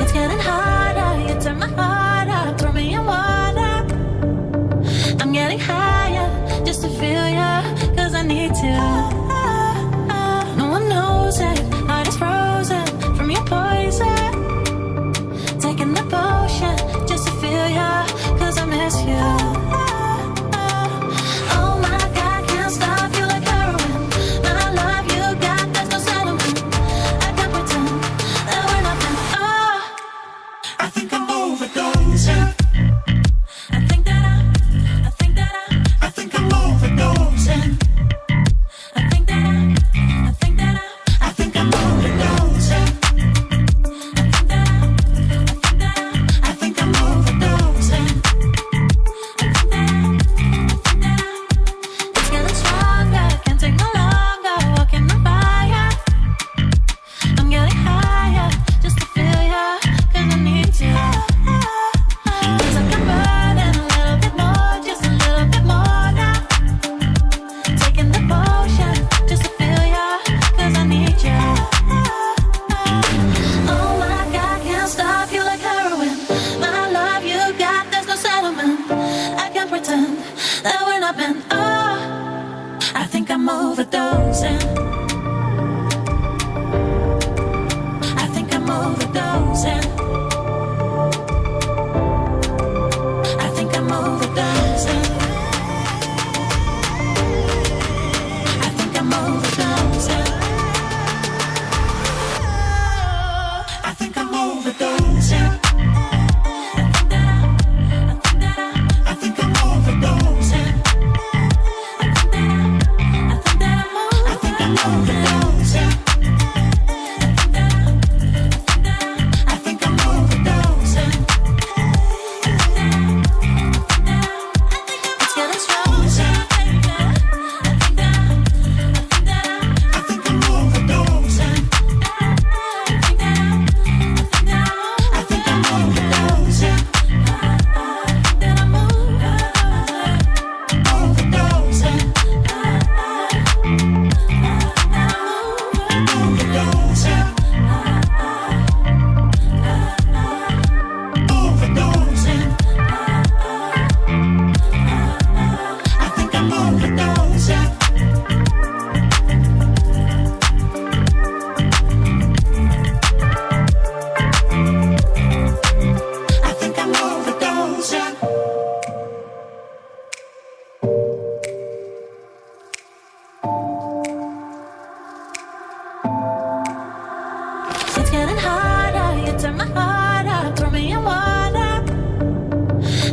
It's getting harder, you turn my heart up, throw me in water. I'm getting higher just to feel ya, 'cause I need to. No one knows it, heart is frozen from your poison. Taking the potion just to feel ya, 'cause I miss you. Oh my God, can't stop you like heroin. My love you got, there's no settlement. I can't pretend that we're nothing. Oh, I think I'm overdosing. I think that I'm Overdosing. I think that I'm I think I'm overdosing. I think I'm overdosing. It's getting stronger, can't take no longer, walking on fire. I'm getting higher just to feel ya, 'cause I need you. Feels like I'm burning a little bit more, just a little bit more now. Taking the potion just to feel ya, 'cause I need you. Oh my God, can't stop you like heroin. My love you got, there's no settlement. I can't pretend that we're not meant. Oh, I think I'm overdosing. I think I'm overdosing. I think I'm overdosing. I think I'm overdosing. I think I'm overdosing. I think I'm overdosing. I think I'm overdosing. I think I'm overdosing. It's getting stronger. I think I'm overdosing. I think I'm overdosing. Overdosing. Overdosing. I think I'm overdosing. I think I'm overdosing. It's getting harder, you turn my heart up, throw me in water.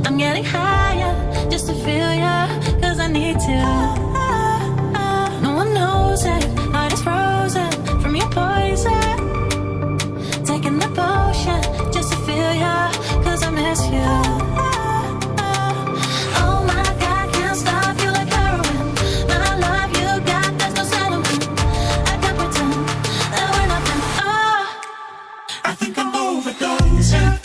I'm getting higher just to feel ya, 'cause I need to. No one knows it, heart is frozen from your poison. Taking the potion just to feel ya, 'cause I miss you. Oh my God, can't stop you like heroin. My love you got, there's no settlement. I can't pretend that we're nothing. Oh, I think I'm overdosing.